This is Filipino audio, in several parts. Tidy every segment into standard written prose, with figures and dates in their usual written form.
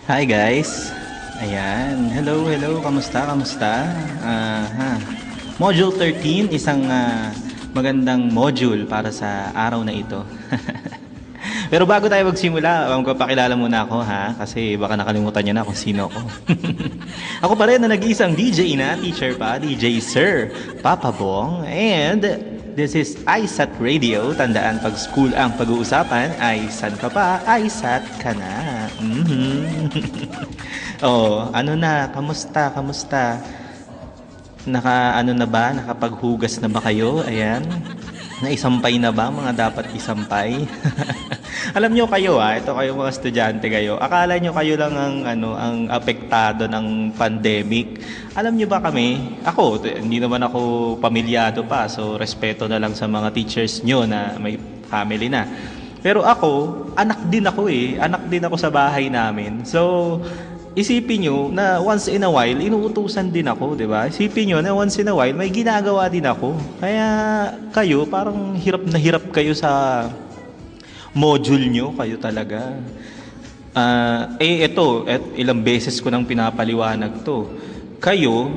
Hi guys. Ayan. Hello, hello. Kamusta? Kamusta? Module 13, isang magandang module para sa araw na ito. Pero bago tayo magsimula, magpapakilala muna ako ha, kasi baka nakalimutan niyo na kung sino ako. Ako pa rin na nag-iisang DJ na, teacher pa, DJ Sir Papa Bong, and this is iSat Radio. Tandaan, pag school ang pag-uusapan, ay san ka pa, iSat ka na. Oh, ano na, kamusta, kamusta? Ano na ba? Nakapaghugas na ba kayo? Ayan. Naisampay na ba mga dapat isampay? Alam nyo kayo ito kayo mga estudyante kayo. Akala nyo kayo lang ang apektado ng pandemic. Alam nyo ba kami? Ako, hindi naman ako pamilyado pa. So, respeto na lang sa mga teachers nyo na may family na. Pero ako, anak din ako Anak din ako sa bahay namin. So, isipin nyo na once in a while, inuutusan din ako, di ba? Isipin nyo na once in a while, may ginagawa din ako. Kaya kayo, parang hirap na hirap kayo sa module nyo, kayo talaga. Ilang beses ko nang pinapaliwanag to. Kayo,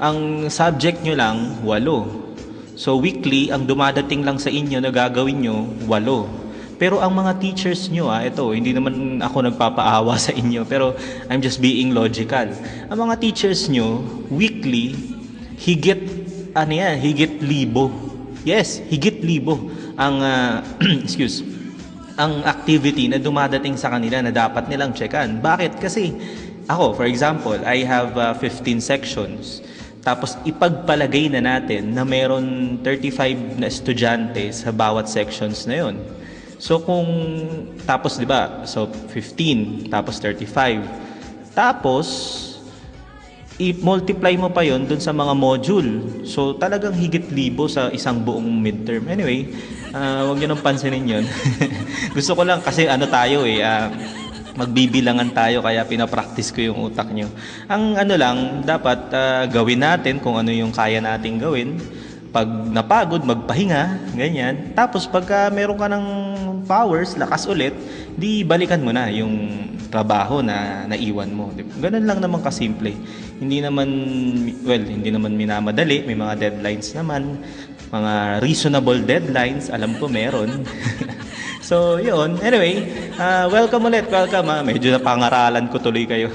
ang subject nyo lang, 8. So weekly, ang dumadating lang sa inyo na gagawin nyo, 8. Pero ang mga teachers nyo, hindi naman ako nagpapaawa sa inyo, pero I'm just being logical. Ang mga teachers nyo, weekly, higit 1,000. Yes, higit 1,000 ang, ang activity na dumadating sa kanila na dapat nilang checkan. Bakit? Kasi ako, for example, I have 15 sections. Tapos ipagpalagay na natin na meron 35 na estudyante sa bawat sections na yon. So tapos 'di ba? So 15 tapos 35. Tapos i-multiply mo pa 'yon dun sa mga module. So talagang higit 1,000 sa isang buong midterm. Anyway, wag niyo nang pansinin 'yon. Gusto ko lang kasi tayo magbibilangan tayo kaya pinapractice ko yung utak nyo. Ang lang dapat gawin natin kung ano yung kaya nating gawin. Pag napagod, magpahinga, ganyan. Tapos pagka meron ka ng powers, lakas ulit, di balikan mo na yung trabaho na naiwan mo. Ganun lang naman kasimple. Hindi naman minamadali, may mga deadlines naman, mga reasonable deadlines, alam ko meron. So, yun. Anyway, welcome ulit, welcome Medyo napangaralan ko tuloy kayo.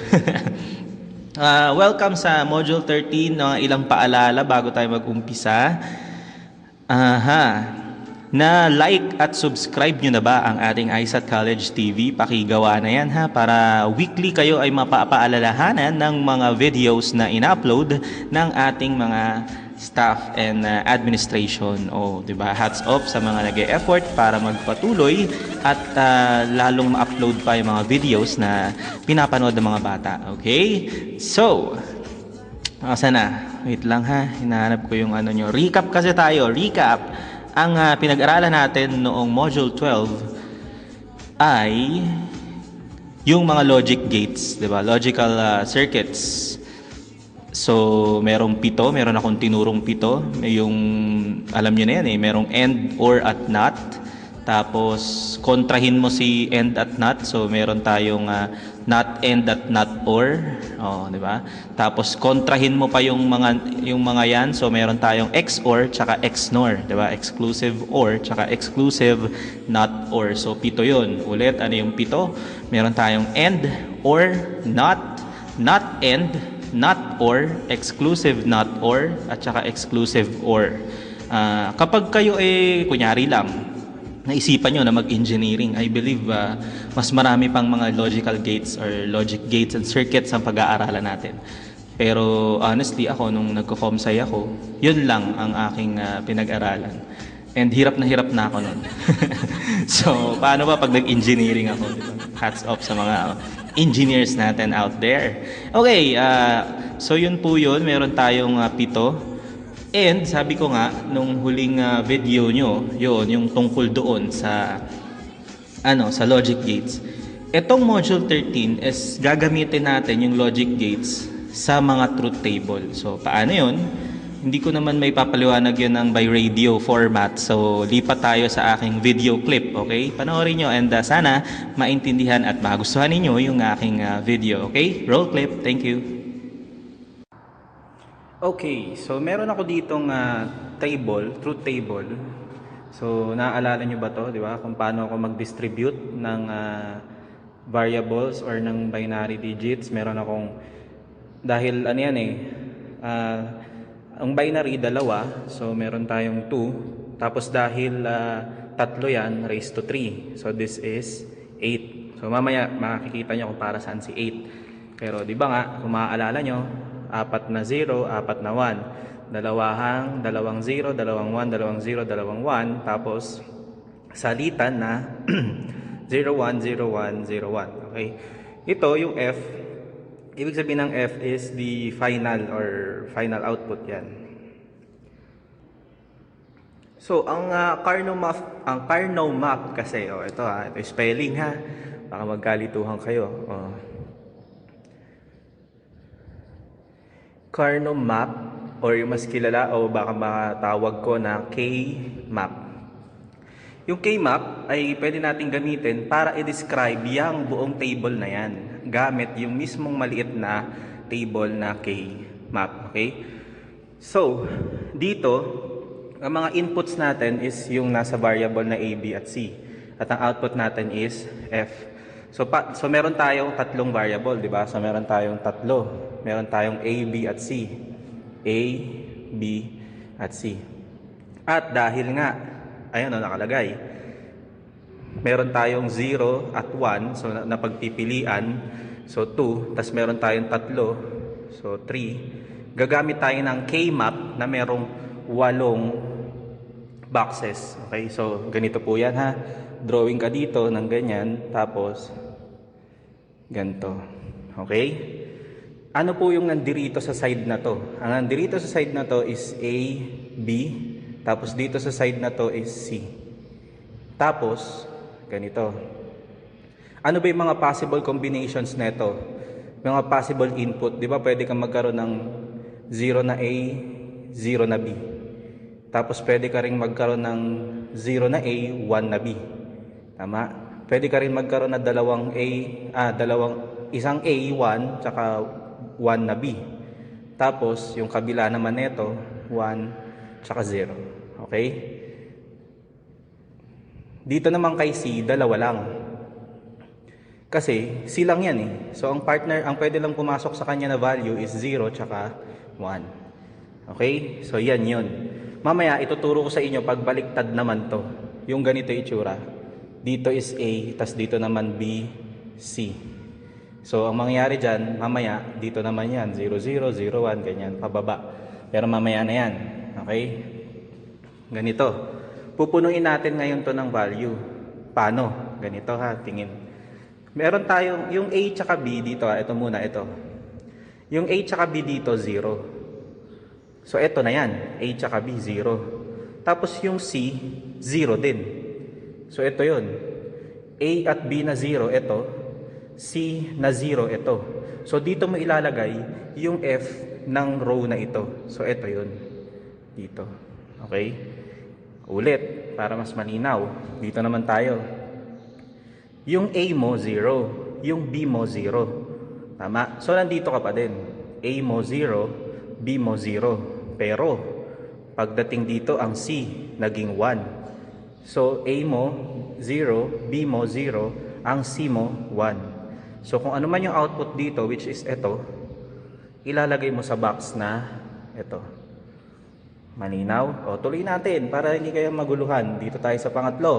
Welcome sa Module 13, ilang paalala bago tayo mag-umpisa. Na like at subscribe nyo na ba ang ating iSat College TV? Pakigawa na yan para weekly kayo ay mapapaalalahanan ng mga videos na in-upload ng ating mga staff and administration. Diba? Hats off sa mga nag-e-effort para magpatuloy at lalong ma-upload pa yung mga videos na pinapanood ng mga bata. Okay? So, saan na? Wait lang hinahanap ko yung nyo. Recap kasi tayo. Recap. Ang pinag-aralan natin noong Module 12 ay yung mga logic gates, diba? Logical circuits. So, meron akong tinurong 7. Yung, alam nyo na yan merong and, or, at not. Tapos, kontrahin mo si and at not. So, meron tayong not and at not or. Di ba? Tapos, kontrahin mo pa yung mga yan. So, meron tayong XOR, tsaka XNOR. Di ba? Exclusive or, tsaka exclusive not or. So, 7 yun. Ulit, ano yung 7? Meron tayong and, or, not, not and, not or, exclusive not or, at saka exclusive or. Kapag kayo kunyari lang, naisipan nyo na mag-engineering, I believe mas marami pang mga logical gates or logic gates and circuits ang pag-aaralan natin. Pero honestly ako, nung nagko-comsci ako, yun lang ang aking pinag-aralan. And hirap na ako nun. So, paano ba pag nag-engineering ako? Diba? Hats off sa mga engineers natin out there. Okay, so yun po yun. Meron tayong 7. And sabi ko nga, nung huling video nyo, yun, yung tungkol doon sa, sa logic gates. Etong module 13 is gagamitin natin yung logic gates sa mga truth table. So, paano yun? Hindi ko naman may papaliwanag yun ng by radio format. So, lipat tayo sa aking video clip, okay? Panoorin nyo and sana maintindihan at magustuhan ninyo yung aking video, okay? Roll clip. Thank you. Okay, so meron ako ditong table, truth table. So, naaalala nyo ba to, di ba? Kung paano ako mag-distribute ng variables or ng binary digits. Meron akong, dahil ano yan ang binary, 2. So, meron tayong 2. Tapos dahil 3 yan, raised to 3. So, this is 8. So, mamaya makikita nyo kung para saan si 8. Pero, di ba nga, kung maaalala nyo, 4 na 0, 4 na 1. 2 0, 2 1, 2 0, 2 1. Tapos, salitan na 0, 1, 0, 1, 0, 1. Okay? Ito, yung F. Ibig sabihin ng F is the final or final output yan. So, ang Carnot map kasi, ito ito spelling ha. Baka magkalituhan kayo. Carnot map or yung mas kilala o baka matawag ko na K-map. Yung K-map ay pwede natin gamitin para i-describe yung buong table na yan gamit yung mismong maliit na table na K-map. Okay? So, dito, ang mga inputs natin is yung nasa variable na A, B, at C. At ang output natin is F. So meron tayong 3 variable, di ba? So, meron tayong 3. Meron tayong A, B, at C. A, B, at C. At dahil nga, ayan nakalagay. Meron tayong 0 at 1, so napagpipilian. So 2, tas meron tayong 3, so 3. Gagamit tayo ng K-map na merong 8 boxes. Okay, so ganito po yan ha. Drawing ka dito ng ganyan, tapos ganito. Okay? Ano po yung nandirito sa side na to? Ang nandirito sa side na to is A, B, tapos dito sa side na to is C. Tapos, ganito. Ano ba yung mga possible combinations nito? Mga possible input, di ba pwede kang magkaroon ng 0 na A, 0 na B. Tapos pwede ka rin magkaroon ng 0 na A, 1 na B. Tama? Pwede ka rin magkaroon ng isang A, 1, tsaka 1 na B. Tapos, yung kabila naman nito, 1, tsaka 0. Okay? Dito naman kay C, 2 lang. Kasi, C lang yan So, ang pwede lang pumasok sa kanya na value is 0, tsaka 1. Okay? So, yan yun. Mamaya, ituturo ko sa inyo pag baliktad naman to. Yung ganito itsura. Dito is A, tas dito naman B, C. So, ang mangyayari dyan, mamaya, dito naman yan, 0, 0, 0, 1, ganyan, pababa. Pero mamaya na yan. Okay? Ganito. Pupunuin natin ngayon to ng value. Paano? Ganito ha, tingin. Meron tayong, yung A tsaka B dito ito muna, ito. Yung A tsaka B dito, 0. So, ito na yan. A tsaka B, 0. Tapos yung C, 0 din. So, ito yun. A at B na 0, ito. C na 0, ito. So, dito mo ilalagay yung F ng row na ito. So, ito yun. Dito. Okay? Ulit, para mas malinaw. Dito naman tayo. Yung A mo, 0. Yung B mo, 0. Tama? So, nandito ka pa din. A mo, 0. B mo, 0. Pero, pagdating dito, ang C, naging 1. So, A mo, 0. B mo, 0. Ang C mo, 1. So kung ano man yung output dito, which is ito, ilalagay mo sa box na ito. Malinaw? O tuloy natin para hindi kayo maguluhan. Dito tayo sa pangatlo.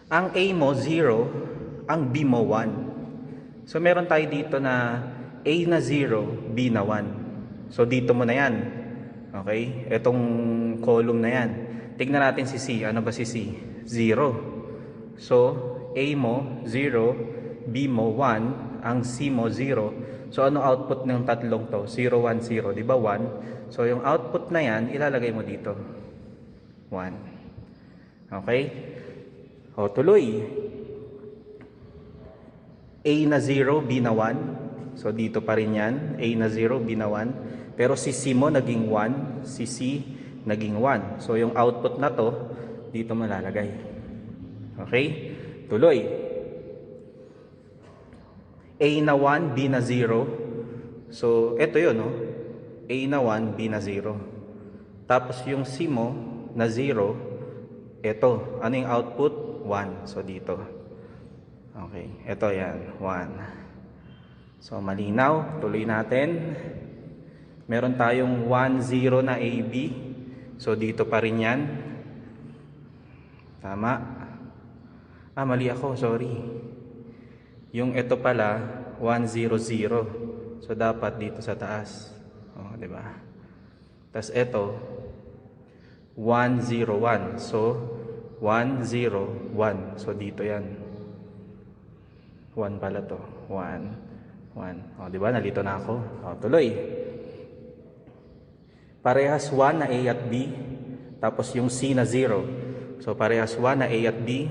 Ang A mo 0, ang B mo 1. So meron tayo dito na A na 0, B na 1. So dito mo na yan. Okay? Itong column na yan. Tignan natin si C. Ano ba si C? 0. So A mo 0, B mo 1, ang C mo 0. So ano output ng tatlong to? 0, 1, 0. Di ba 1? So yung output na yan, ilalagay mo dito. 1. Okay? O tuloy. A na 0, B na 1. So dito pa rin yan. A na 0, B na 1. Pero si C mo naging 1. Si C naging 1. So yung output na to, dito malalagay. Okay? Tuloy. A na 1, B na 0. So ito yun, no? A na 1, B na 0. Tapos yung C mo na 0, ito. Ano yung output? 1. So dito. Okay. Ito yan. 1. So malinaw. Tuloy natin. Meron tayong 1, 0 na AB. So dito pa rin yan. Tama. Mali ako. Sorry. Yung ito pala, 1, 0, 0. So dapat dito sa taas. Oh, di ba? Tas ito 1 0 1. So 1 0 1. So dito 'yan. 1 pala to. 1 1. Oh, di ba? Nalito na ako. Oh, tuloy. Parehas 1 na A at B, tapos yung C na 0. So parehas 1 na A at B,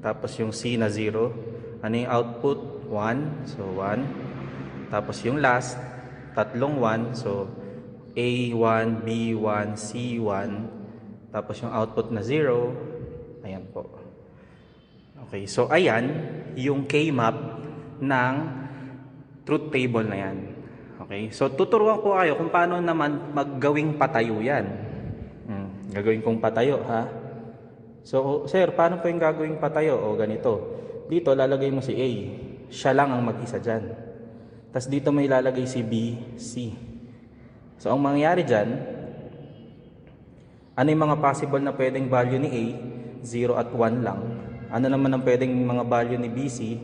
tapos yung C na 0. Ano yung output? 1. So 1. Tapos yung last tatlong 1, so A1, B1, C1, tapos yung output na 0, ayan po. Okay, so ayan yung K-map ng truth table na yan. Okay, so tuturuan ko kayo kung paano naman maggawing patayo yan. Gagawin kong patayo, ha? So, sir, paano po yung gagawing patayo? O ganito, dito lalagay mo si A, siya lang ang mag-isa dyan. Tapos dito may ilalagay si B, C. So ang mangyayari dyan, ano yung mga possible na pwedeng value ni A? 0 at 1 lang. Ano naman ang pwedeng mga value ni B, C?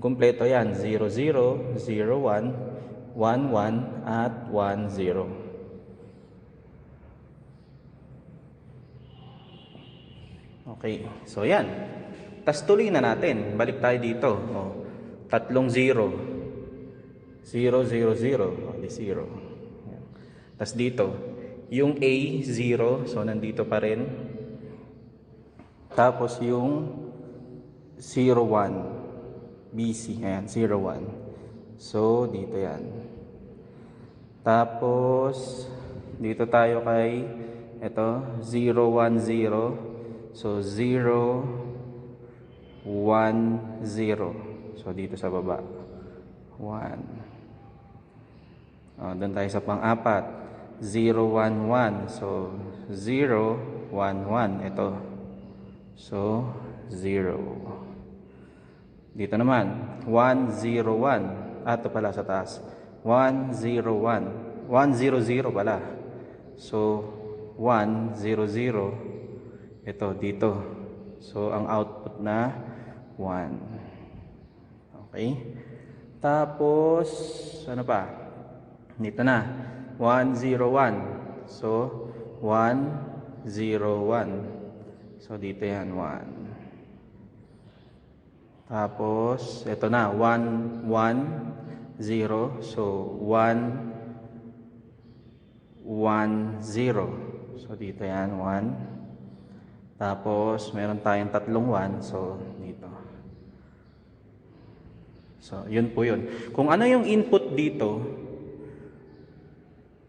Kumpleto yan. 0, 0, 0, 1, 1, 1, at 1, 0. Okay, so yan. Tapos tuloy na natin. Balik tayo dito. Tatlong 0. 0, 0, 0. Di 0. Tapos dito, yung A, 0. So, nandito pa rin. Tapos yung 0, 1. BC. Ayan, 0, 1. So, dito yan. Tapos, dito tayo kay, ito, 0, 1, 0. So, 0, 1, 0. So, dito sa baba. 1. Doon tayo sa pang-apat. 0, 1, 1. So, 0, 1, 1. Ito. So, 0. Dito naman. 1, 0, 1. Ito pala sa taas. 1, 0, 1. 1, 0, 0 pala. So, 1, 0, 0. Ito, dito. So, ang output na 1. Okay? Tapos, ano pa? Dito na. 1, 0, 1. So, 1, 0, 1. So, dito yan. 1. Tapos, ito na. 1, 1, 0. So, 1, 1, 0. So, dito yan. 1. Tapos, meron tayong tatlong 1. So, dito. So, yun po yun. Kung ano yung input dito,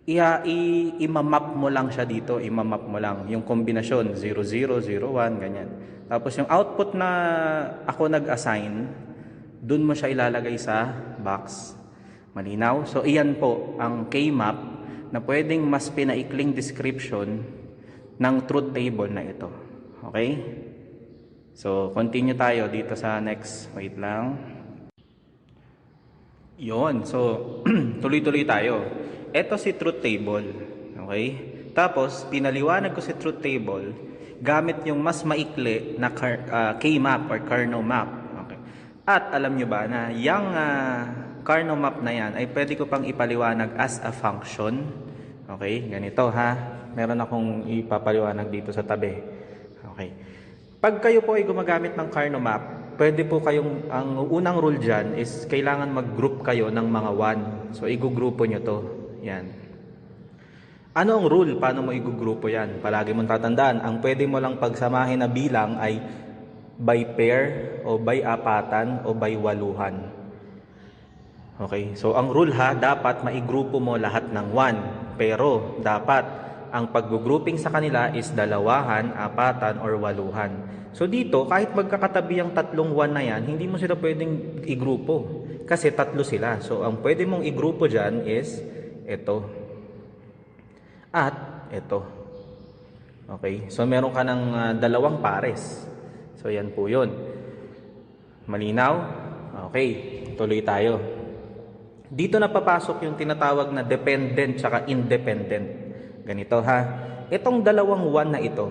i-map mo lang siya dito, i-map mo lang yung kombinasyon 0 0 0 1 ganyan. Tapos yung output na ako nag-assign, dun mo siya ilalagay sa box. Malinaw? So iyan po ang K-map na pwedeng mas pinaikling description ng truth table na ito. Okay? So continue tayo dito sa next. Wait lang. Yon. So, tuloy-tuloy tayo. Ito si truth table. Okay? Tapos, pinaliwanag ko si truth table gamit yung mas maikli na K-map or Karnaugh map. Okay? At alam nyo ba na yung Karnaugh map na yan ay pwede ko pang ipaliwanag as a function. Okay? Ganito ha. Meron akong ipapaliwanag dito sa tabi. Okay. Pag kayo po ay gumagamit ng Karnaugh map, pwede po kayong, ang unang rule dyan is kailangan mag-group kayo ng mga 1. So, igugrupo nyo to. Yan. Ano ang rule? Paano mo igugrupo yan? Palagi mong tatandaan, ang pwede mo lang pagsamahin na bilang ay by pair, o by apatan, o by waluhan. Okay? So, ang rule ha, dapat maigrupo mo lahat ng 1. Pero, dapat ang pag-grouping sa kanila is dalawahan, apatan, or waluhan. So dito, kahit magkakatabi ang tatlong 1 na yan, hindi mo sila pwedeng igrupo. Kasi tatlo sila. So ang pwede mong igrupo dyan is ito. At ito. Okay? So meron ka ng dalawang pares. So yan po yun. Malinaw? Okay. Tuloy tayo. Dito na papasok yung tinatawag na dependent tsaka independent. Ganito ha. Itong dalawang 1 na ito,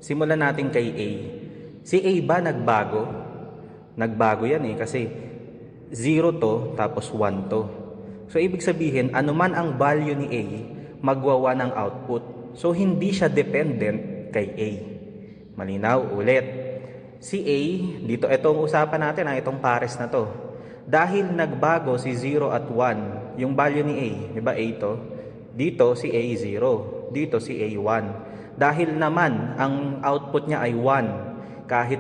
simulan natin kay A. Si A ba nagbago? Nagbago yan kasi 0 to tapos 1 to. So ibig sabihin, anuman ang value ni A, magwa 1 ang output. So hindi siya dependent kay A. Malinaw? Ulit. Si A, dito itong usapan natin itong pares na to. Dahil nagbago si 0 at 1, yung value ni A, di ba A to? Dito si A0, dito si A1. Dahil naman ang output niya ay 1, kahit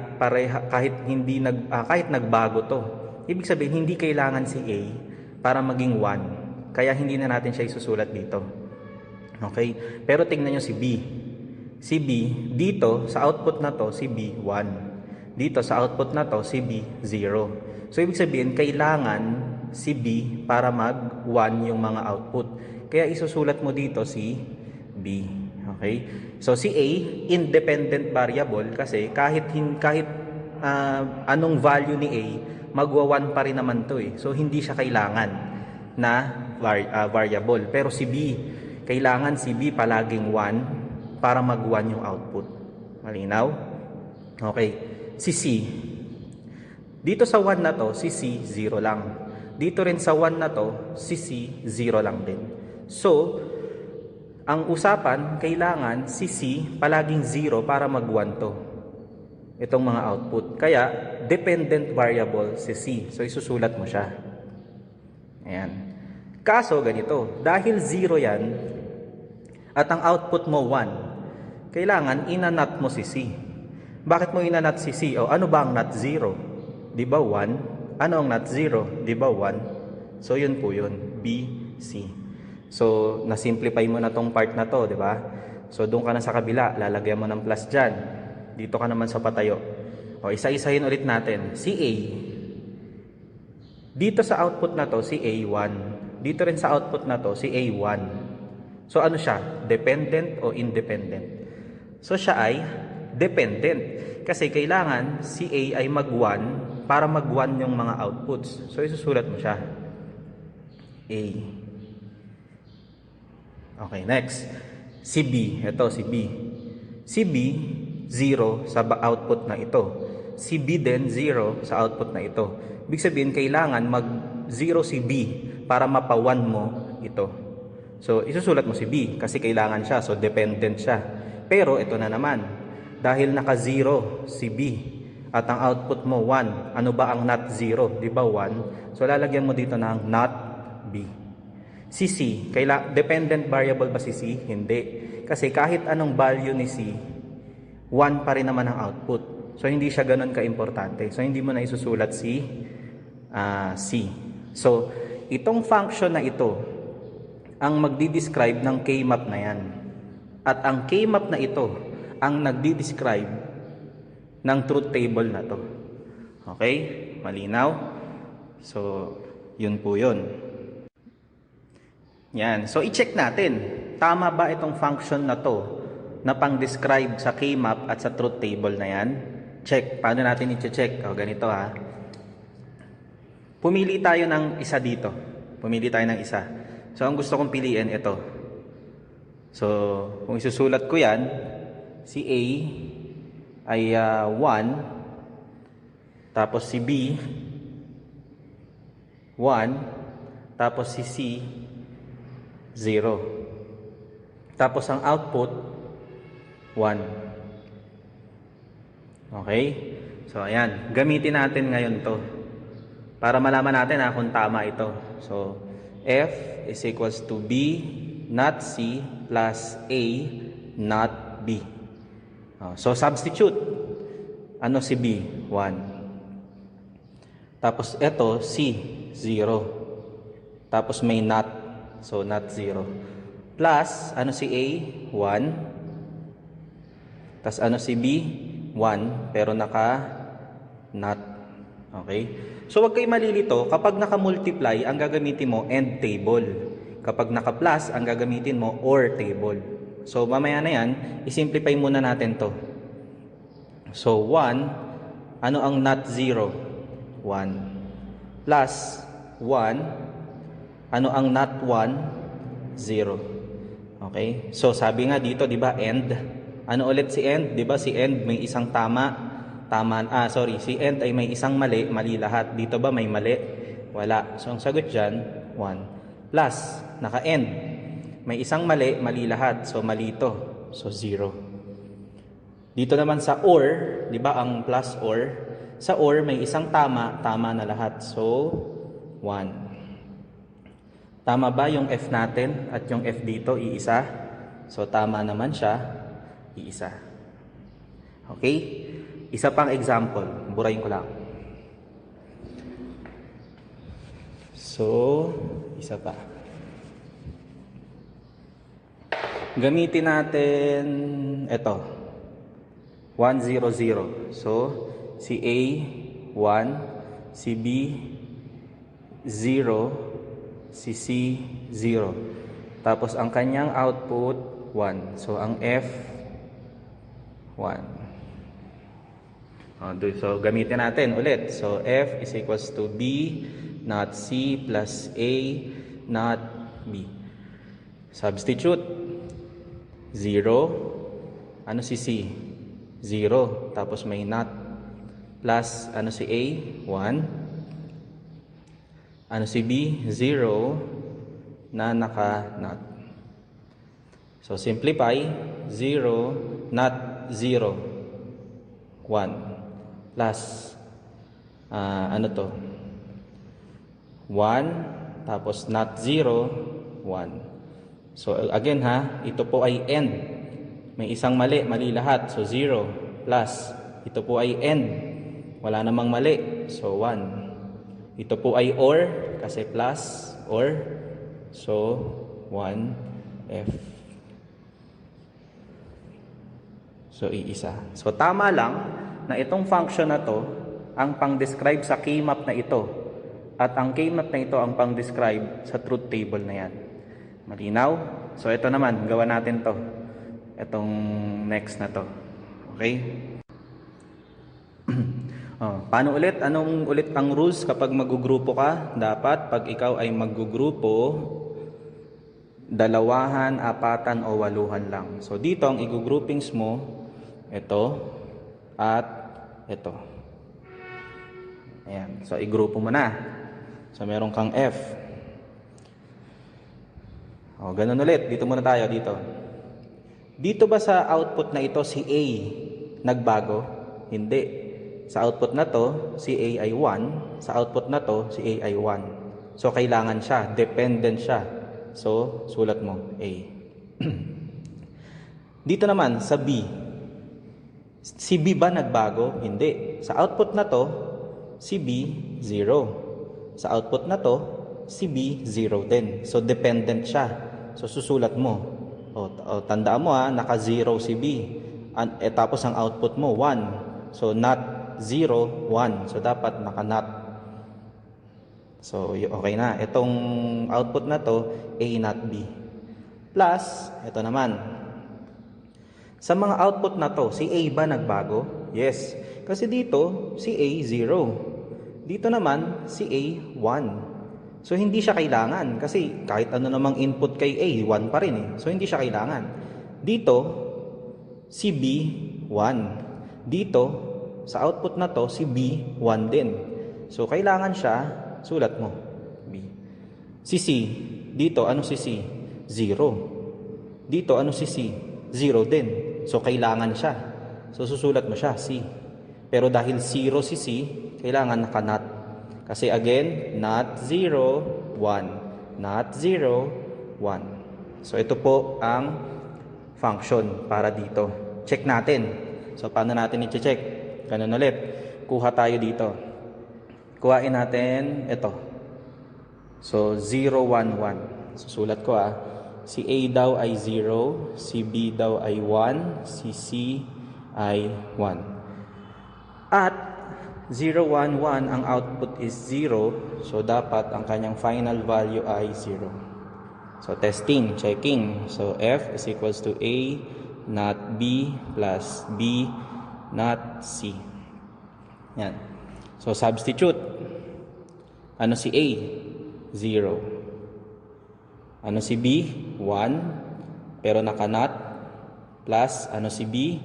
nagbago to. Ibig sabihin hindi kailangan si A para maging 1. Kaya hindi na natin siya isusulat dito. Okay? Pero tingnan niyo si B. Si B dito sa output na to si B 1. Dito sa output na to si B 0. So ibig sabihin kailangan si B para mag 1 yung mga output. Kaya isusulat mo dito si B. Okay? So si A, independent variable kasi kahit anong value ni A, magwa 1 pa rin naman to So hindi siya kailangan na variable. Pero si B, kailangan si B palaging 1 para mag 1 yung output. Malinaw? Okay. Si C. Dito sa 1 na to, si C 0 lang. Dito rin sa 1 na to, si C 0 lang din. So, ang usapan, kailangan si C palaging 0 para mag 1 to. Itong mga output. Kaya, dependent variable si C. So, isusulat mo siya. Ayan. Kaso, ganito. Dahil 0 yan, at ang output mo 1, kailangan inanat mo si C. Bakit mo inanat si C? O, ano ba ang not 0? Di ba 1? Ano ang not 0? Di ba 1? So, yun po yun. B, C. So, na-simplify mo na tong part na to, di ba? So, doon ka na sa kabila, lalagyan mo ng plus dyan. Dito ka naman sa patayo. O, isa-isahin ulit natin. Si A. Dito sa output na to, si A1. Dito rin sa output na to, si A1. So, ano siya? Dependent o independent? So, siya ay dependent. Kasi kailangan si A ay mag-1 para mag-1 yung mga outputs. So, isusulat mo siya. A. Okay, next. Si B. Ito, si B. Si B, 0 sa output na ito. Si B din, 0 sa output na ito. Ibig sabihin, kailangan mag-0 si B para mapa-1 mo ito. So, isusulat mo si B kasi kailangan siya. So, dependent siya. Pero, ito na naman. Dahil naka-0 si B at ang output mo 1, ano ba ang not 0? Di ba 1? So, lalagyan mo dito ng not B. Si C, dependent variable ba si C? Hindi. Kasi kahit anong value ni C, 1 pa rin naman ang output. So, hindi siya ganun ka-importante. So, hindi mo na isusulat si C. So, itong function na ito, ang magdi-describe ng K-map na yan. At ang K-map na ito, ang nagdi-describe ng truth table na to. Okay? Malinaw? So, yun po yun. Yan. So, i-check natin. Tama ba itong function na to na pang-describe sa K-map at sa truth table na yan? Check. Paano natin i-check? O, ganito ha. Pumili tayo ng isa dito. Pumili tayo ng isa. So, ang gusto kong piliin, ito. So, kung isusulat ko yan, si A ay 1, tapos si B, 1, tapos si C, 0. Tapos ang output, 1. Okay? So, ayan. Gamitin natin ngayon to para malaman natin kung tama ito. So, F is equals to B not C plus A not B. So, substitute. Ano si B? 1. Tapos, ito, C, 0. Tapos, may not. So, not 0. Plus, ano si A? 1. Tapos, ano si B? 1. Pero naka not. Okay? So, wag kayo malilito. Kapag naka-multiply, ang gagamitin mo, end table. Kapag naka-plus, ang gagamitin mo, OR table. So, mamaya na yan, isimplify muna natin to. So, 1, ano ang not 0? 1. Plus 1, ano ang not 1? 0. Okay? So, sabi nga dito, di ba, end. Ano ulit si end? Di ba si end may isang tama? Si end ay may isang mali, mali lahat. Dito ba may mali? Wala. So, ang sagot dyan, 1. Plus, naka-end. May isang mali, mali lahat. So, mali ito. So, 0. Dito naman sa OR, di ba ang plus OR? Sa OR, may isang tama, tama na lahat. So, 1. Tama ba yung F natin at yung F dito, iisa? So, tama naman siya, iisa. Okay? Isa pang example, burayin ko lang. So, isa pa. Gamitin natin ito. 100. So, si A 1, si B 0, si C 0. Tapos ang kanyang output 1. So, ang F 1. So, gamitin natin ulit. So, F is equals to B not C plus A not B. Substitute. 0. Ano si C? 0. Tapos may not. Plus, ano si A? 1. Ano si B? 0 na naka-not. So, simplify. 0, not 0. 1. Plus, ano to? 1, tapos not 0, 1. So, again ito po ay end. May isang mali, mali lahat. So, 0. Plus, ito po ay end. Wala namang mali. So, 1. Ito po ay OR, kasi plus, OR. So, 1F. So, iisa. So, tama lang na itong function na to ang pang-describe sa K-map na ito. At ang K-map na ito ang pang-describe sa truth table na yan. Malinaw? So, ito naman, gawa natin to. Itong next na to. Okay? Paano ulit? Anong ulit ang rules kapag magugrupo ka? Dapat, pag ikaw ay magugrupo, 2, 4 o 8 lang. So, dito ang i-groupings mo, ito, at ito. Ayan. So, i-grupo mo na. So, meron kang F. Ganun ulit. Dito muna tayo, dito. Dito ba sa output na ito, si A nagbago? Hindi. Sa output na to, si A ay 1. Sa output na to, si A ay 1. So, kailangan siya. Dependent siya. So, sulat mo, A. Dito naman, sa B. Si B ba nagbago? Hindi. Sa output na to, si B, 0. Sa output na to, si B, 0 din. So, dependent siya. So, susulat mo. Tandaan mo naka 0 si B. Tapos ang output mo, 1. So, not 0, 1. So, dapat naka not. So, okay na. Itong output na to, A not B. Plus, ito naman. Sa mga output na to, si A ba nagbago? Yes. Kasi dito, si A, 0. Dito naman, si A, 1. So, hindi siya kailangan kasi kahit ano namang input kay A, 1 pa rin eh. So, hindi siya kailangan. Dito, si B, 1. Dito, sa output na to, si B, 1 din. So, kailangan siya, sulat mo, B. Si C, dito, ano si C? 0. Dito, ano si C? 0 din. So, kailangan siya. So, susulat mo siya, C. Pero dahil 0 si C, kailangan naka-not. Kasi again, not 0, 1. Not 0, 1. So, ito po ang function para dito. Check natin. So, paano natin i-check? Ganun ulit. Kuha tayo dito. Kuhain natin ito. So, 0, 1, 1. Susulat ko Si A daw ay 0, si B daw ay 1, si C ay 1. At 0, 1, 1, ang output is 0. So, dapat ang kanyang final value ay 0. So, testing, checking. So, F is equals to A not B plus B not C. Yan. So, substitute. Ano si A? 0. Ano si B? 1. Pero naka-not. Plus, ano si B?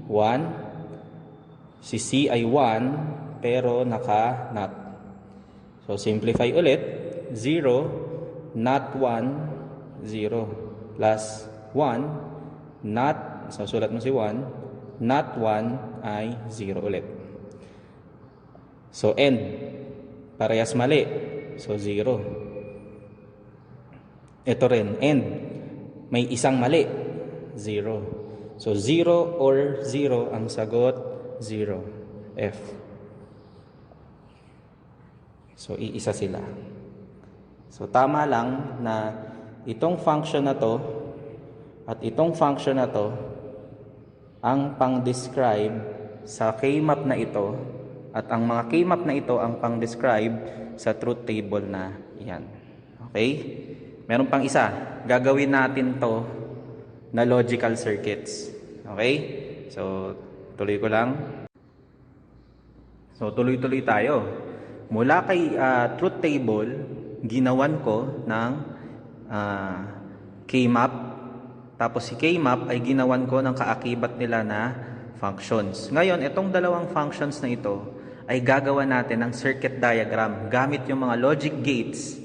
1. Si C ay 1. Pero naka-not. So, simplify ulit. 0, not 1, 0. Plus 1, not, so sulat mo si 1, not 1 ay 0 ulit. So, end. Parehas mali. So, 0. Ito rin, end. May isang mali. 0. So, 0 or 0 ang sagot, 0. F. So, iisa sila. So, tama lang na itong function na to at itong function na to ang pang-describe sa K-map na ito at ang mga K-map na ito ang pang-describe sa truth table na yan. Okay? Meron pang isa. Gagawin natin to na logical circuits. Okay? So, tuloy ko lang. So, tuloy-tuloy tayo. Mula kay truth table, ginawan ko ng K-map. Tapos si K-map ay ginawan ko ng kaakibat nila na functions. Ngayon, itong dalawang functions na ito ay gagawa natin ng circuit diagram gamit yung mga logic gates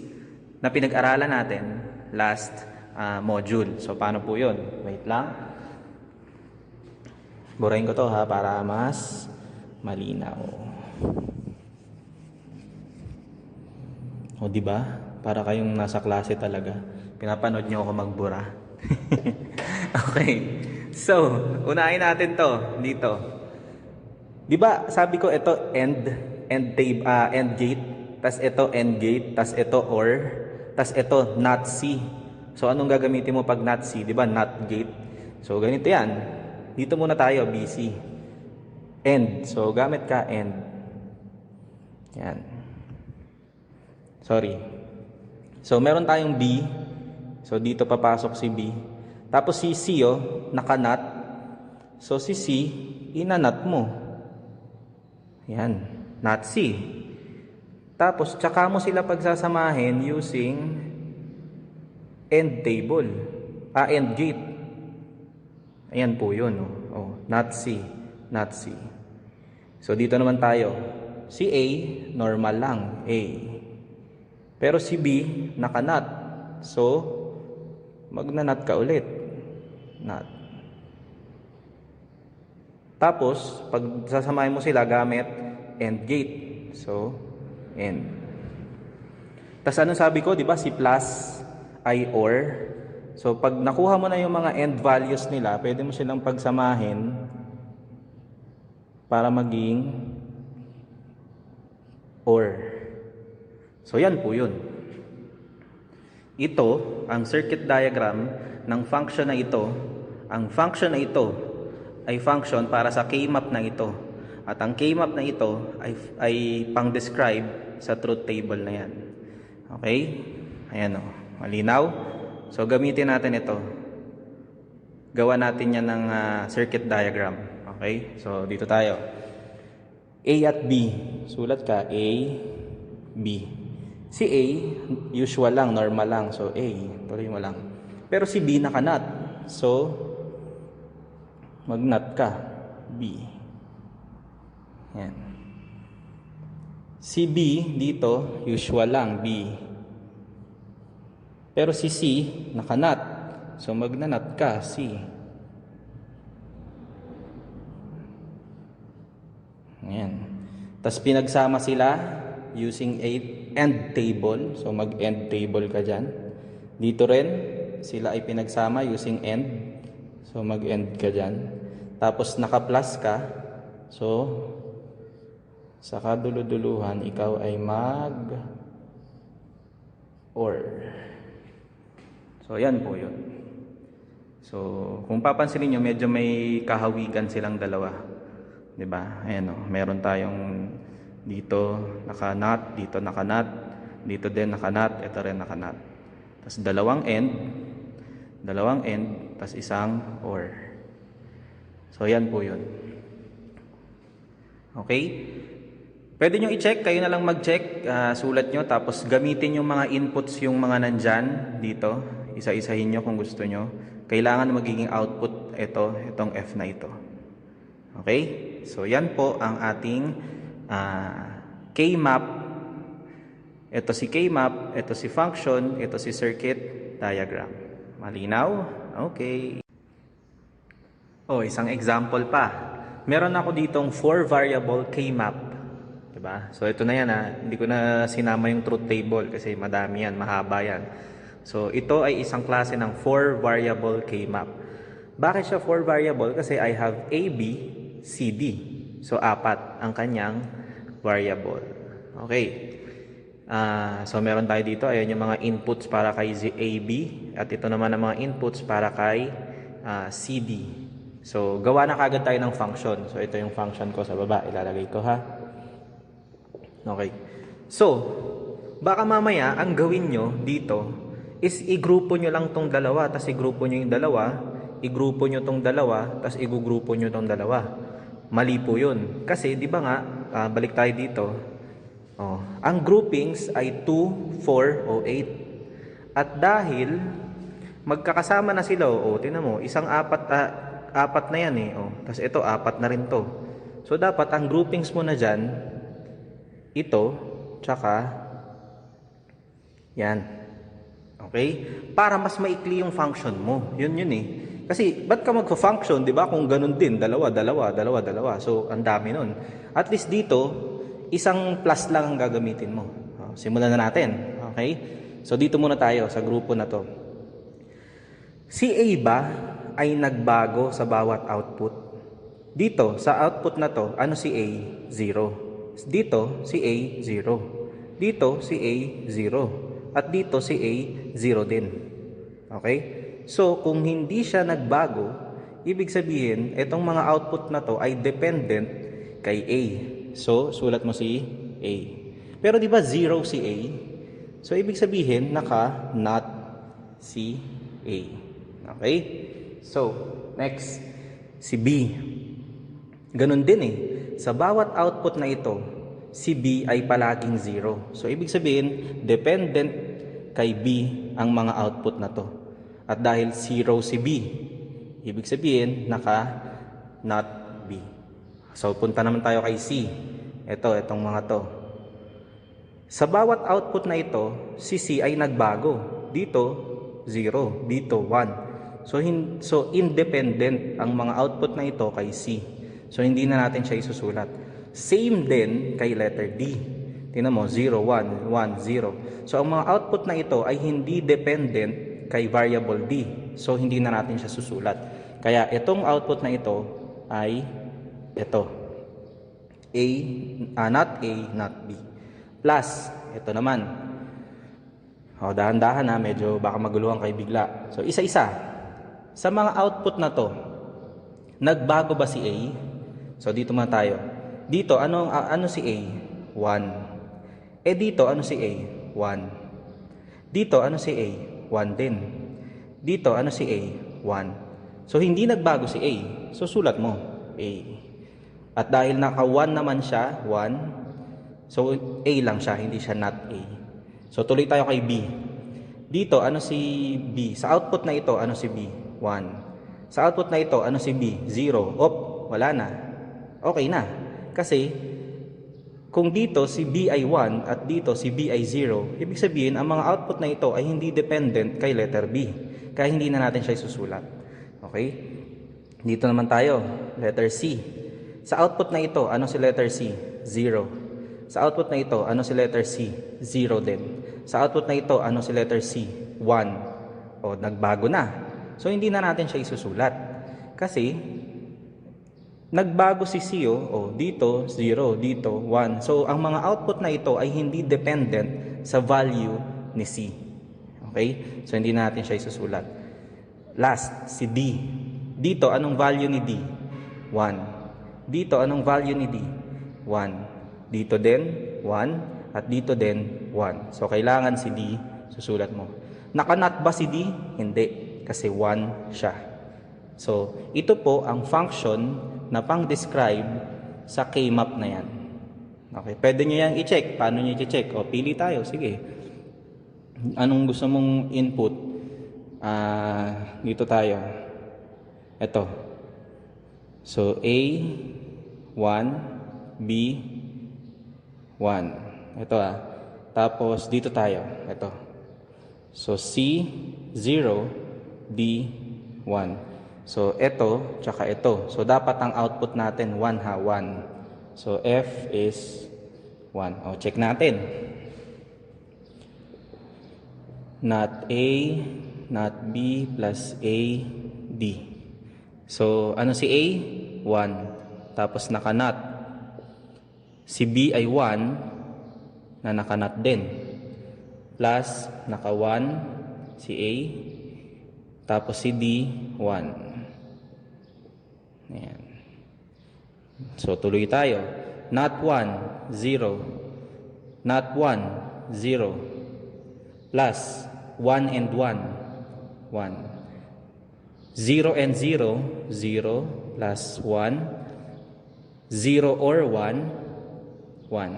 na pinag-aralan natin last module. So, paano po yun? Wait lang. Burahin ko to para mas malinaw. O, di ba? Para kayong nasa klase talaga. Pinapanood niyo ako magbura. Okay. So, unahin natin to dito. Di ba, sabi ko ito end gate, tas ito end gate, tas ito OR, tas ito not C. So, anong gagamitin mo pag not C? Di ba, not gate. So, ganito yan. Dito muna tayo, BC. End. So, gamit ka end. Yan. Sorry. So, meron tayong B. So, dito papasok si B. Tapos si C, naka-not. So, si C, ina-not mo. Yan. Not C. Tapos, tsaka mo sila pagsasamahin using end table. End gate. Ayan po yun. Not C. Not C. So, dito naman tayo. Si A, normal lang. A. Pero si B, naka-not. So, magna-not ka ulit. Not. Tapos, pag sasamahin mo sila gamit AND gate. So, AND. Tapos ano sabi ko, di ba? Si plus ay OR. So, pag nakuha mo na yung mga AND values nila, pwede mo silang pagsamahin para maging OR. So, yan po yun. Ito, ang circuit diagram ng function na ito. Ang function na ito ay function para sa K-map na ito. At ang K-map na ito ay pang-describe sa truth table na yan. Okay? Ayan o. Malinaw? So, gamitin natin ito. Gawa natin yan ng circuit diagram. Okay? So, dito tayo. A at B. Sulat ka, A, B. Si A, usual lang, normal lang. So, A, tuloy mo lang. Pero si B, naka-nut. So, mag-nut ka, B. Yan. Si B, dito, usual lang, B. Pero si C, naka-nut. So, mag-nut ka, C. Yan. Tapos, pinagsama sila using a end table. So, mag-end table ka dyan. Dito rin, sila ay pinagsama using end. So, mag-end ka dyan. Tapos, naka-plus ka. So, sa kaduluduluhan, ikaw ay or. So, yan po yun. So, kung papansinin nyo, medyo may kahawigan silang dalawa. 'Di ba? Ayan o, meron tayong dito naka-nut, dito naka-nut, dito din naka-nut, ito rin naka-nut. Tapos dalawang end, tapos isang or. So, yan po yun. Okay? Pwede nyo i-check, kayo na lang mag-check, sulat nyo, tapos gamitin yung mga inputs, yung mga nandyan dito. Isa-isahin nyo kung gusto nyo. Kailangan magiging output itong F na ito. Okay? So, yan po ang ating K-map. Ito si K-map, ito si function, ito si circuit diagram. Malinaw? Okay. Isang example pa. Meron ako ditong 4 variable K-map. Diba? So, ito na yan Hindi ko na sinama yung truth table kasi madami yan, mahaba yan. So, ito ay isang klase ng 4 variable K-map. Bakit siya 4 variable? Kasi I have A, B, C, D. So, 4 ang kanyang variable. Okay. So, meron tayo dito. Ayan yung mga inputs para kay A, B. At ito naman ang mga inputs para kay C, D. So, gawa na kagad tayo ng function. So, ito yung function ko sa baba. Ilalagay ko ha. Okay. So, baka mamaya, ang gawin nyo dito is igrupo nyo lang tong dalawa, tapos igrupo nyo yung dalawa, igrupo nyo tong dalawa, tapos igugrupo nyo tong dalawa. Mali po yun. Kasi, di ba nga, balik tayo dito. Ang groupings ay 2, 4, o 8. At dahil, magkakasama na sila, tingnan mo, isang apat na yan Tapos ito, 4 na rin to. So, dapat ang groupings mo na dyan, ito, tsaka yan. Okay? Para mas maikli yung function mo. Yun Kasi, ba't ka magfa-function, di ba? Kung ganun din, dalawa. So, ang dami nun. At least dito, isang plus lang ang gagamitin mo. Simulan na natin. Okay? So, dito muna tayo sa grupo na to. Si A ba ay nagbago sa bawat output? Dito, sa output na to, ano si A? 0. Dito, si A, 0. Dito, si A, 0. At dito, si A, 0 din. Okay? So, kung hindi siya nagbago, ibig sabihin, itong mga output na to ay dependent kay A. So, sulat mo si A. Pero di ba 0 si A? So, ibig sabihin, not si A. Okay? So, next, si B. Ganun din Sa bawat output na ito, si B ay palaging 0. So, ibig sabihin, dependent kay B ang mga output na to. At dahil 0 si B, ibig sabihin, not B. So, punta naman tayo kay C. Itong mga to. Sa bawat output na ito, si C ay nagbago. Dito, 0. Dito, 1. So, independent ang mga output na ito kay C. So, hindi na natin siya isusulat. Same din kay letter D. Tingnan mo, 0, 1, 1, 0. So, ang mga output na ito ay hindi dependent kay variable D. So, hindi na natin siya susulat. Kaya, itong output na ito ay ito. Not A, not B. Plus, ito naman. Dahan-dahan medyo baka maguluhan kayo bigla. So, isa-isa. Sa mga output na to, nagbago ba si A? So, dito muna tayo. Dito, ano si A? 1. Dito, ano si A? 1. Dito, ano si A? 1 din. Dito, ano si A? 1. So, hindi nagbago si A. So, sulat mo, A. At dahil naka 1 naman siya, 1, so A lang siya, hindi siya not A. So tuloy tayo kay B. Dito, ano si B? Sa output na ito, ano si B? 1. Sa output na ito, ano si B? 0. Wala na. Okay na. Kasi, kung dito si B ay 1 at dito si B ay 0, ibig sabihin, ang mga output na ito ay hindi dependent kay letter B. Kaya hindi na natin siya isusulat. Okay? Dito naman tayo, letter C. Sa output na ito, ano si letter C? 0. Sa output na ito, ano si letter C? 0 din. Sa output na ito, ano si letter C? 1. Nagbago na. So, hindi na natin siya isusulat. Kasi, nagbago si C, dito, 0, dito, 1. So, ang mga output na ito ay hindi dependent sa value ni C. Okay? So, hindi na natin siya isusulat. Last, si D. Dito, anong value ni D? 1. Dito, anong value ni D? 1. Dito din, 1. At dito din, 1. So, kailangan si D, susulat mo. Nakanat ba si D? Hindi. Kasi 1 siya. So, ito po ang function na pang-describe sa K-map na yan. Okay, pwede nyo yan i-check. Paano nyo i-check? Pili tayo. Sige. Anong gusto mong input? Dito tayo. Ito. So, A, 1, B, 1. Ito Tapos, dito tayo. Ito. So, C, 0, D, 1. So, ito, tsaka ito. So, dapat ang output natin, 1 1. So, F is 1. Check natin. Not A, not B, plus A, D. So, ano si A? 1. Tapos, naka-not. Si B ay 1, na naka-not din. Plus, naka-1, si A. Tapos, si D, 1. Ayan. So, tuloy tayo. Not 1, 0. Not 1, 0. Plus, 1 and 1, 1. 0 and 0, 0. Plus 1. 0 or 1, 1.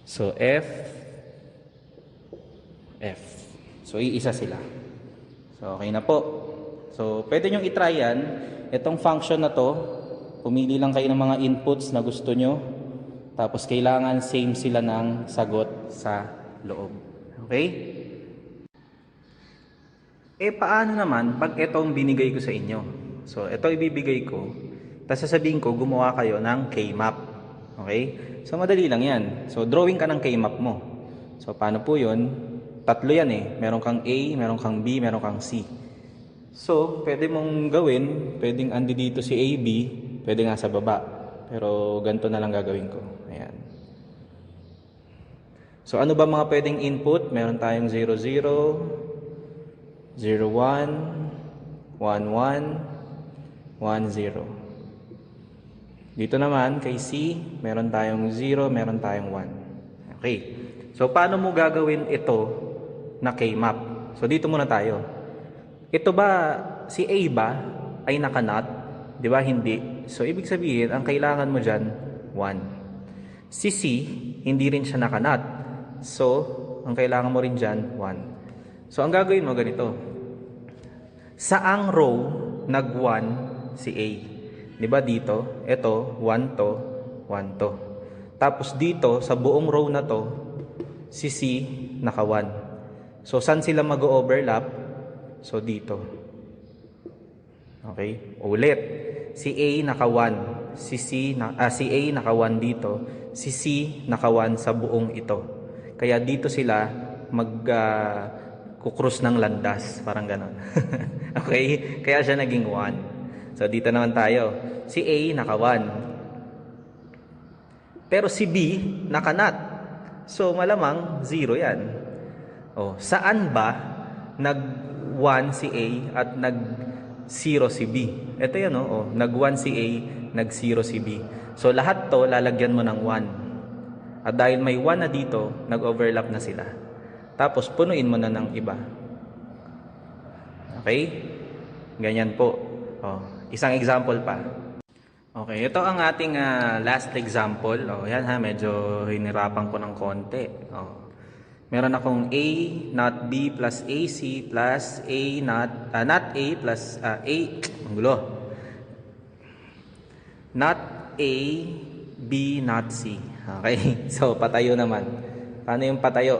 So, F. So, iisa sila. So, okay na po. So, pwede nyo itry yan. Itong function na to, pumili lang kayo ng mga inputs na gusto nyo. Tapos, kailangan same sila ng sagot sa loob. Okay? Paano naman pag itong binigay ko sa inyo? So, ito ibibigay ko. Tapos, sasabihin ko, gumawa kayo ng K-map. Okay? So, madali lang yan. So, drawing ka ng K-map mo. So, paano po yun? Tatlo yan Meron kang A, meron kang B, meron kang C. So, pwede mong gawin, pwedeng andi dito si AB, pwede nga sa baba. Pero ganito na lang gagawin ko. Ayan. So, ano ba mga pwedeng input? Meron tayong 0, 0, 0, 1, 1, 1, 1, 0. Dito naman, kay C, meron tayong 0, meron tayong 1. Okay. So, paano mo gagawin ito na K-map? So, dito muna tayo. Ito ba, si A ba ay naka-not? Di ba? Hindi. So, ibig sabihin, ang kailangan mo dyan, 1. Si C, hindi rin siya naka-not. So, ang kailangan mo rin dyan, 1. So, ang gagawin mo ganito. Saang row, nag-1 si A? Di ba dito? Ito, 1 to, 1 to. Tapos dito, sa buong row na to, si C, naka-1. So, saan sila mag-overlap? So, dito. Okay? Ulit. Si A naka-1. Si A naka-1 dito. Si C naka-1 sa buong ito. Kaya dito sila kukrus ng landas. Parang ganon. Okay? Kaya siya naging 1. So, dito naman tayo. Si A naka-1. Pero si B naka-not. So, malamang 0 yan. Saan ba nag-1 si A at nag-0 si B? Ito yan, nag-1 si A, nag-0 si B. So, lahat to, lalagyan mo ng 1. At dahil may 1 na dito, nag-overlap na sila. Tapos, punuin mo na ng iba. Okay? Ganyan po. Isang example pa. Okay, ito ang ating last example. Oh, yan ha, medyo hinirapan ko ng konti. Oh. Meron akong A not B plus AC plus A not A plus A, ang gulo. Not A, B, not C. Okay, so patayo naman. Paano yung patayo?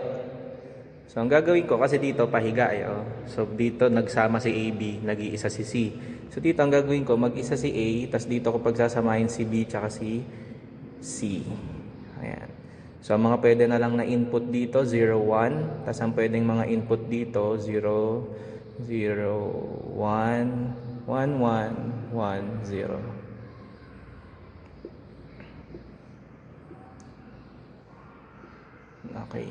So ang gagawin ko, kasi dito pahiga eh. Oh. So dito nagsama si AB, nag-iisa si C. So dito ang gagawin ko, mag-isa si A, tas dito ko pagsasamahin si B tsaka si C. Ayan. So ang mga pwede na lang na input dito, 0, 1. Tas ang pwedeng mga input dito, 0, 0, 1, 1, 1, 1, 0. Okay.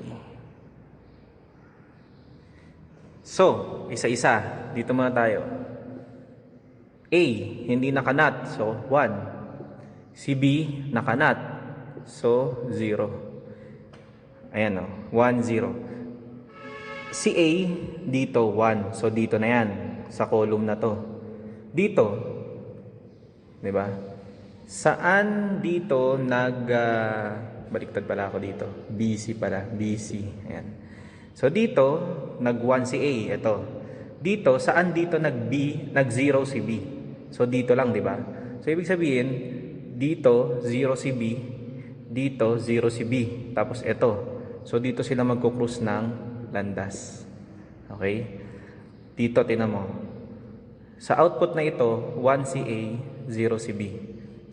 So, isa-isa. Dito muna tayo. A, hindi nakanat. So, 1. Si B, nakanat. So, 0. Ayan o. 1, 0. Si A, dito, 1. So, dito na yan. Sa column na to. Dito. Diba? Saan dito baliktad pala ako dito. BC pala. BC. Ayan. So, dito, nag-1 si A. Ito. Dito, saan dito nag-0 si B? So, dito lang, di ba? So, ibig sabihin, dito, 0 si B. Dito, 0 si B. Tapos, ito. So, dito sila magkukrus ng landas. Okay? Dito, tinan mo. Sa output na ito, 1 si A, 0 si B.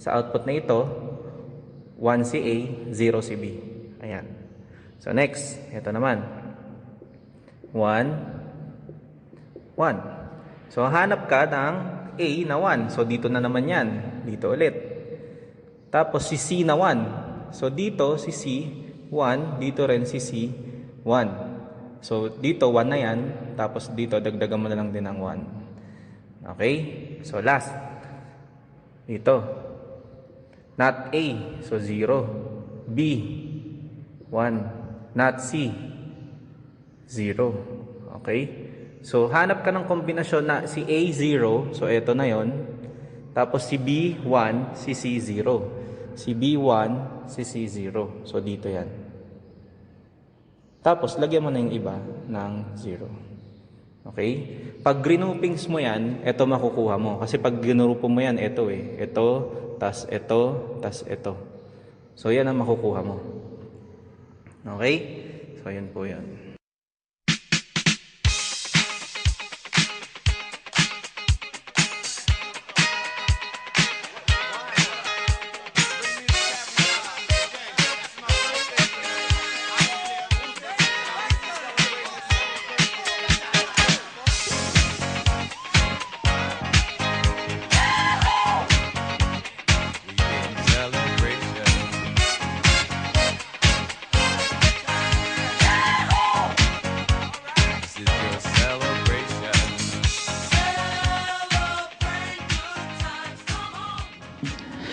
Sa output na ito, 1 si A, 0 si B. Ayan. So, next. Ito naman. 1, 1. So, hanap ka ng A na 1. So, dito na naman yan. Dito ulit. Tapos, si C na 1. So, dito, si C, 1. Dito rin si C, 1. So, dito, 1 na yan. Tapos, dito, dagdagan mo na lang din ng 1. Okay? So, last. Dito. Not A. So, 0. B, 1. Not C, 0. Okay? So, hanap ka ng kombinasyon na si A, 0. So, ito na yon. Tapos, si B, 1. Si C, 0. Si B, 1. Si C, 0. So, dito yan. Tapos, lagyan mo na yung iba ng 0. Okay? Pag groupings mo yan, ito makukuha mo. Kasi pag ginurupo mo yan, ito eh. Ito, tas ito, tas ito. So, yan ang makukuha mo. Okay? So, yun po yan.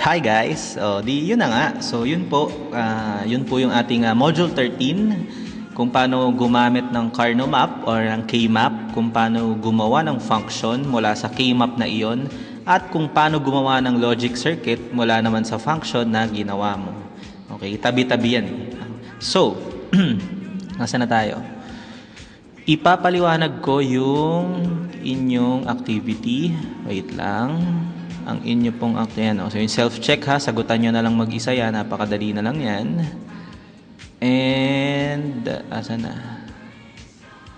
Hi guys, yun na nga. So yun po yung ating module 13, kung paano gumamit ng Karno map or ng K-map, kung paano gumawa ng function mula sa K-map na iyon, at kung paano gumawa ng logic circuit mula naman sa function na ginawa mo. Okay, tabi-tabi yan. So, nasa na tayo? Ipapaliwanag ko yung inyong activity. Wait lang. Ang inyo pong yan. So, yung self-check ha, sagutan nyo na lang mag-isa yan. Napakadali na lang yan. And, asa na?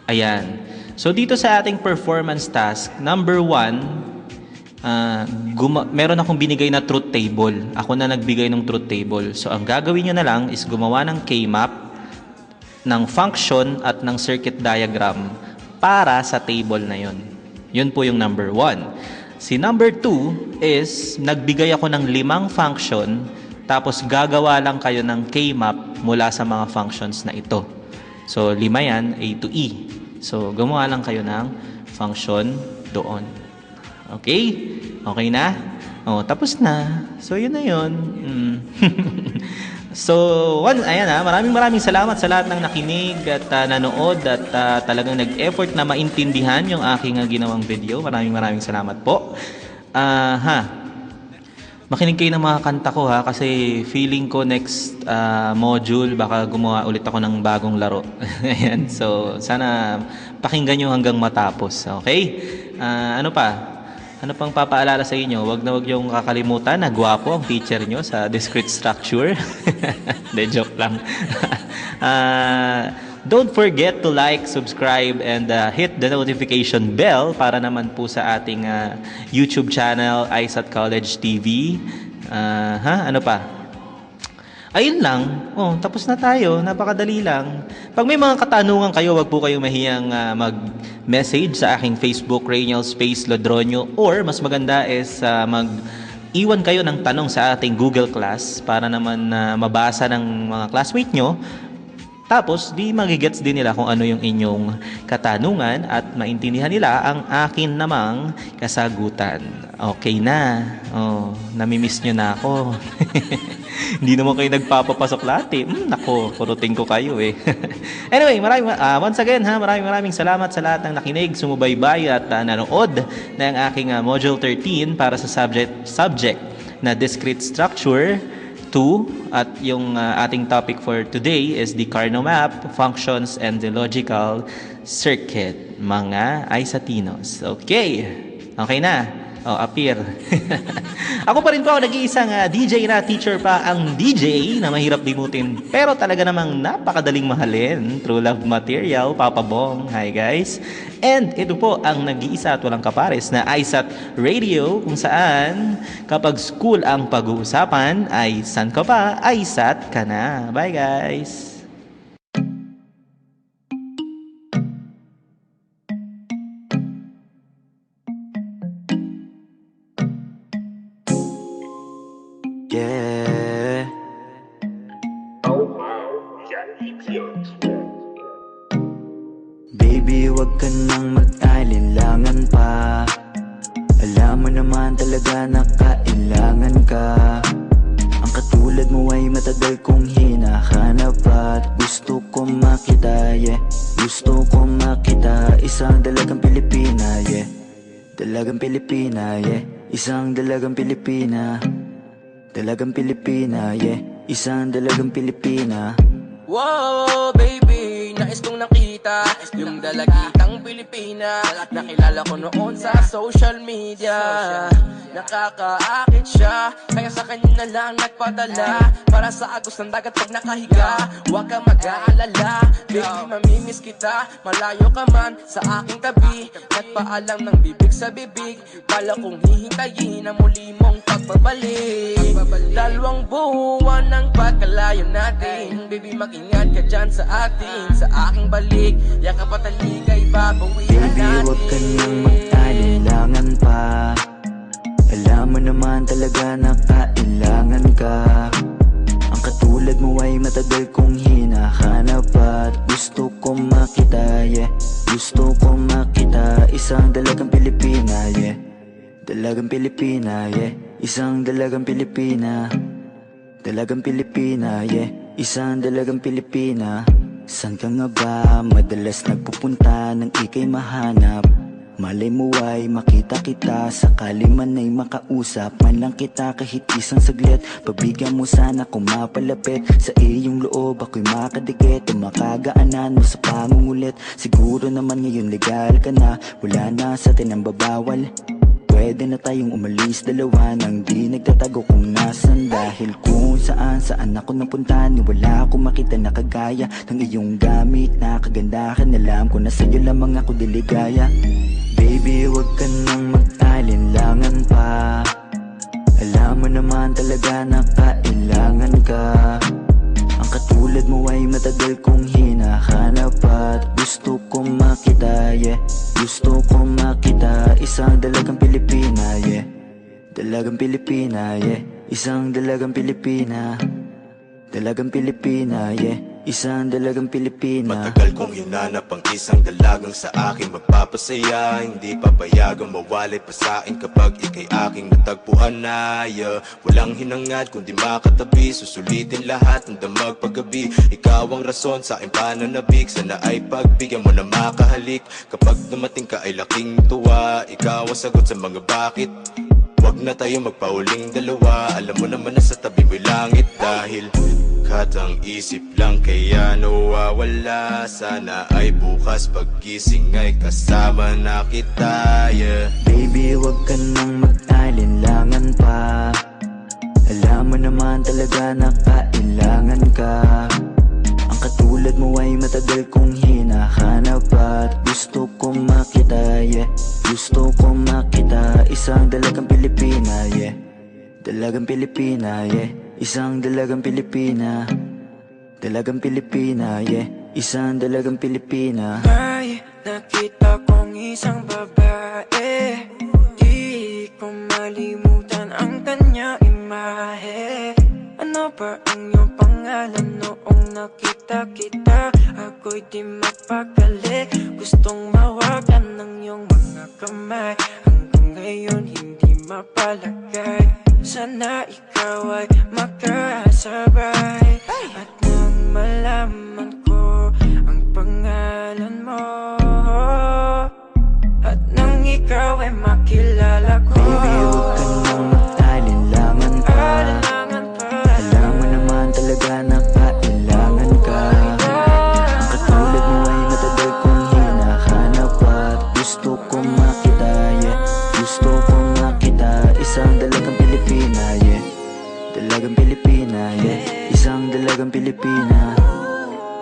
Ayan. So, dito sa ating performance task, number 1, meron akong binigay na truth table. Ako na nagbigay ng truth table. So, ang gagawin nyo na lang is gumawa ng K-map, ng function at ng circuit diagram para sa table na yon. Yun po yung number 1. Si number 2 is, nagbigay ako ng 5 function, tapos gagawa lang kayo ng K-map mula sa mga functions na ito. So, 5 yan, A to E. So, gumawa lang kayo ng function doon. Okay? Okay na? Tapos na. So, yun na yun. So, ayan maraming salamat sa lahat ng nakinig at nanood at talagang nag-effort na maintindihan yung aking ginawang video. Maraming salamat po. Makinig kayo ng mga kanta ko ha, kasi feeling ko next module baka gumawa ulit ako ng bagong laro. Ayan, so sana pakinggan nyo hanggang matapos. Okay? Ano pa? Ano pang papaalala sa inyo? Wag na wag yung kakalimutan na gwapo ang teacher nyo sa discrete structure. De, joke lang. Don't forget to like, subscribe, and hit the notification bell para naman po sa ating YouTube channel, ISAT College TV. Ano pa? Ayun lang. Oh, tapos na tayo. Napakadali lang. Pag may mga katanungan kayo, wag po kayong mahiyang mag-message sa aking Facebook, Rainiel Space Lodronio, or mas maganda is mag-iwan kayo ng tanong sa ating Google Class para naman mabasa ng mga classmate nyo. Tapos, di magigets din nila kung ano yung inyong katanungan at maintindihan nila ang akin namang kasagutan. Okay na. Oh, namimiss nyo na ako. Hindi naman kayo nagpapapasok lahat eh. Nako, kurutin ko kayo eh. Anyway, once again maraming salamat sa lahat ng nakinig, sumubaybay at nanood ng aking Module 13 para sa subject na discrete structure 2, at yung ating topic for today is the Carnot map, functions, and the logical circuit, mga Isatinos. Okay na. Appear. Ako pa rin po, nag-iisang DJ na teacher pa, ang DJ na mahirap limutin pero talaga namang napakadaling mahalin. True Love Material, Papa Bong. Hi guys. And ito po ang nag-iisa at walang kapares na ISAT Radio, kung saan kapag school ang pag-uusapan ay san ka pa, ISAT ka na. Bye guys. Yeah. Baby, wag ka nang mag-alinlangan pa. Alam mo naman talaga na kailangan ka. Ang katulad mo ay matagal kong hinahanap at gusto ko makita, yeah. Gusto ko makita isang dalagang Pilipina, yeah. Dalagang Pilipina, yeah. Isang dalagang Pilipina. Dalagang Pilipina, yeah. Isang dalagang Pilipina. Wow, baby, nais kong nakita yung dalagitang Pilipina. Nakilala ko noon sa social media. Nakakaakit siya, kaya sa kanya na lang nagpadala. Para sa agos ng dagat pag nakahiga. Huwag ka mag-aalala, baby, mamimiss kita. Malayo ka man sa aking tabi. Nagpaalam ng bibig sa bibig. Bala kong hihintayin ang muli mong pagbabalik. Dalawang buwan ng pagkalayo natin. Baby, mag-ingat ka dyan sa atin. Sa aking balik, yakap at taligay babawihan natin. Baby, huwag ka nang mag-alinlangan pa. Alam mo naman talaga na kailangan ka. Ang katulad mo ay matagal kong hinahanap at gusto ko makita, yeah. Gusto ko makita isang dalagang Pilipina, yeah. Dalagang Pilipina, yeah. Isang dalagang Pilipina. Dalagang Pilipina, yeah. Isang dalagang Pilipina. San ka nga ba madalas nagpupunta nang ika'y mahanap? Malay mo ay makita kita, sakali man ay makausap man lang kita kahit isang saglit. Pabigyan mo sana kung mapalapit sa iyong loob, ako'y makadikit o makagaanan mo sa pangungulit. Siguro naman ngayon legal ka na, wala na sa atin ang babawal. Pwede na tayong umalis dalawa nang di nagtatago kung nasan. Dahil kung saan ako napunta, ni wala akong makita na kagaya ng iyong gamit na kagandahan. Alam ko na sa'yo lamang ako diligaya. Baby, wag ka nang mag-alinlangan pa. Alam mo naman talaga na kailangan ka. Ang katulad mo ay matagal kong hinahanap at gusto ko makita, yeah. Gusto ko makita isang dalagang Pilipina, yeah. Dalagang Pilipina, yeah. Isang dalagang Pilipina. Dalagang Pilipina, yeah. Isang dalagang Pilipina. Matagal kong hinanap ang isang dalagang sa akin magpapasaya. Hindi papayagang mawalay pa sa'kin kapag ika'y aking natagpuan na, yeah. Walang hinangad kundi makatabi, susulitin lahat ng damag paggabi. Ikaw ang rason sa aking pananabik, sana ay pagbigyan mo na makahalik. Kapag dumating ka ay laking tuwa, ikaw ang sagot sa mga bakit. Wag na tayo magpauling dalawa. Alam mo naman na sa tabi mo'y langit. Dahil katang isip lang kaya nawawala. Sana ay bukas paggising ay kasama na kita, yeah. Baby, wag ka nang mag-alinlangan pa. Alam mo naman talaga na kailangan ka. Ang katulad mo ay matagal kong hinahanap at gusto kong makita, yeah. Gusto kong makita, isang dalagang Pilipina, yeah. Dalagang Pilipina, yeah. Isang dalagang Pilipina. Dalagang Pilipina, yeah. Isang dalagang Pilipina. May nakita kong isang babae, di ko malimutan ang kanya imahe. Ano ba ang iyong pangalan noong nakita kita? Ako'y di mapakali, gustong mawagan ng iyong mga kamay. Hanggang ngayon hindi mapalagay, sana ikaw ay makasabay. At nang malaman ko ang pangalan mo, at nang ikaw ay makilala ko, Baby, huwag ka nang mag-alinlangan pa. Alam mo naman talaga na kailangan ka. Ang katulad mo ay matagal kong hinahanap at gusto kong makita, yeah. Gusto kong makita, isang dalagang Pilipina, yeah. Dalagang Pilipina, yeah. Isang dalagang Pilipina.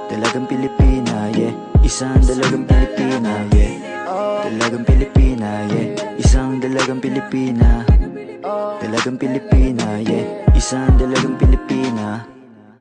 Dalagang Pilipina, yeah. Isang dalagang Pilipina, yeah. Dalagang Pilipina, yeah. Isang dalagang Pilipina. Dalagang Pilipina, yeah. Isang dalagang Pilipina.